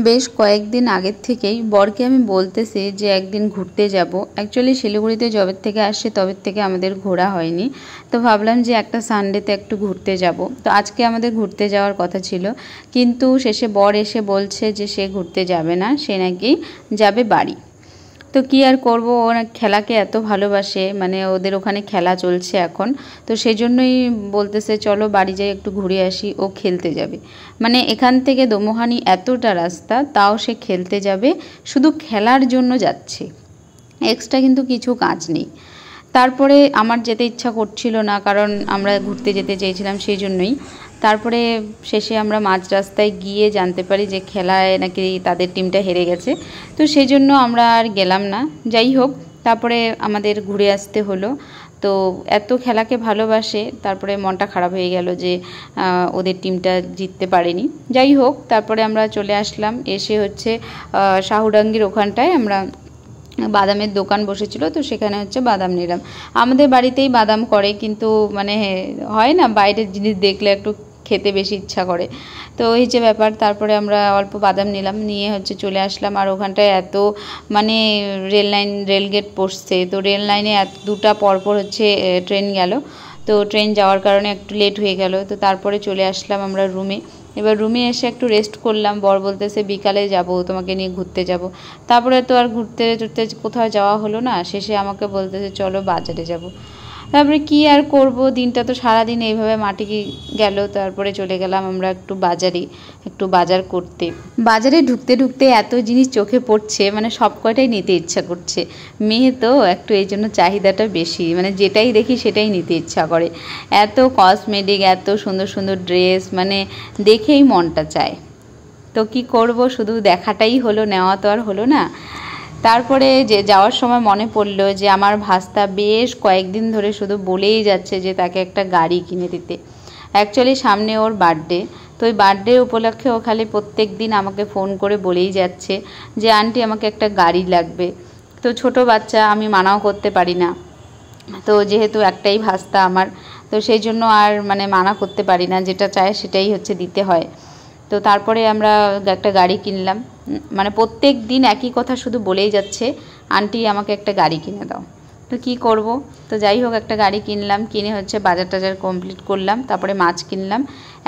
বেশ কয়েকদিন আগের থেকেই বরকে আমি বলতেছি যে একদিন ঘুরতে যাব। অ্যাকচুয়ালি শিলিগুড়িতে যবের থেকে আসছে তবের থেকে আমাদের ঘোরা হয়নি, তো ভাবলাম যে একটা সানডেতে একটু ঘুরতে যাব। তো আজকে আমাদের ঘুরতে যাওয়ার কথা ছিল, কিন্তু শেষে বর এসে বলছে যে সে ঘুরতে যাবে না, সে নাকি যাবে বাড়ি। তো কী আর করবো, ওরা খেলাকে এত ভালোবাসে, মানে ওদের ওখানে খেলা চলছে এখন, তো সেই জন্যই বলতেছে চলো বাড়ি যাই একটু ঘুরে আসি। ও খেলতে যাবে, মানে এখান থেকে দোমোহানি এতটা রাস্তা, তাও সে খেলতে যাবে, শুধু খেলার জন্য যাচ্ছে, এক্সট্রা কিন্তু কিছু কাজ নেই। তারপরে আমার যেতে ইচ্ছা করছিল না, কারণ আমরা ঘুরতে যেতে চেয়েছিলাম সেই জন্যই। তারপরে শেষে আমরা মাঝ রাস্তায় গিয়ে জানতে পারি যে খেলায় নাকি তাদের টিমটা হেরে গেছে, তো সেই জন্য আমরা আর গেলাম না। যাই হোক, তারপরে আমাদের ঘুরে আসতে হলো। তো এত খেলাকে ভালোবাসে, তারপরে মনটা খারাপ হয়ে গেল যে ওদের টিমটা জিততে পারেনি। যাই হোক, তারপরে আমরা চলে আসলাম। এসে হচ্ছে শাহুডাঙ্গির ওখানটায় আমরা বাদামের দোকান বসেছিল, তো সেখানে হচ্ছে বাদাম নিলাম। আমাদের বাড়িতেই বাদাম করে, কিন্তু মানে হয় না বাইরের জিনিস দেখলে একটু খেতে বেশি ইচ্ছা করে, তো ওই যে ব্যাপার। তারপরে আমরা অল্প বাদাম নিলাম, নিয়ে হচ্ছে চলে আসলাম। আর ওখানটায় এত মানে রেলগেট পড়ছে, তো রেল লাইনে দুটা পরপর হচ্ছে ট্রেন গেল, তো ট্রেন যাওয়ার কারণে একটু লেট হয়ে গেল। তো তারপরে চলে আসলাম আমরা রুমে। এবার রুমে এসে একটু রেস্ট করলাম। বর বলতেছে বিকালে যাব, তোমাকে নিয়ে ঘুরতে যাব। তারপরে তো আর ঘুরতে টুরতে কোথাও যাওয়া হলো না। শেষে আমাকে বলতেছে চলো বাজারে যাব। তারপরে কি আর করব, দিনটা তো সারাদিন এইভাবে মাটি গেল। তারপরে চলে গেলাম আমরা একটু বাজারে, একটু বাজার করতে। বাজারে ঢুকতে ঢুকতে এত জিনিস চোখে পড়ছে, মানে সব কয়টাই নিতে ইচ্ছা করছে। মেয়ে তো একটু এই জন্য চাহিদাটা বেশি, মানে যেটাই দেখি সেটাই নিতে ইচ্ছা করে। এত কসমেটিক, এত সুন্দর সুন্দর ড্রেস, মানে দেখেই মনটা চায়। তো কি করব, শুধু দেখাটাই হলো, নেওয়া তো আর হলো না। তারপরে যে যাওয়ার সময় মনে পড়লো যে আমার ভাস্তা বেশ কয়েকদিন ধরে শুধু বলেই যাচ্ছে যে তাকে একটা গাড়ি কিনে দিতে। অ্যাকচুয়ালি সামনে ওর বার্থডে, তো ওই বার্থডে উপলক্ষে ও খালি প্রত্যেক দিন আমাকে ফোন করে বলেই যাচ্ছে যে আন্টি আমাকে একটা গাড়ি লাগবে। তো ছোট বাচ্চা, আমি মানাও করতে পারি না, তো যেহেতু একটাই ভাস্তা আমার, তো সেই জন্য আর মানে মানা করতে পারি না, যেটা চায় সেটাই হচ্ছে দিতে হয়। তো তারপরে আমরা একটা গাড়ি কিনলাম। মানে প্রত্যেক দিন একই কথা শুধু বলেই যাচ্ছে আন্টি আমাকে একটা গাড়ি কিনে দাও। তো কি করব, তো যাই হোক একটা গাড়ি কিনলাম। কিনে হচ্ছে বাজার টাজার কমপ্লিট করলাম, তারপরে মাছ কিনলাম।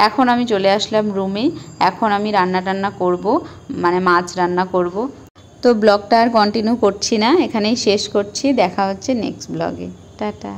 এখন আমি চলে আসলাম রুমে। এখন আমি রান্না টান্না করব, মানে মাছ রান্না করব। তো ব্লগটা আর কন্টিনিউ করছি না, এখানেই শেষ করছি। দেখা হচ্ছে নেক্সট ব্লগে। টাটা।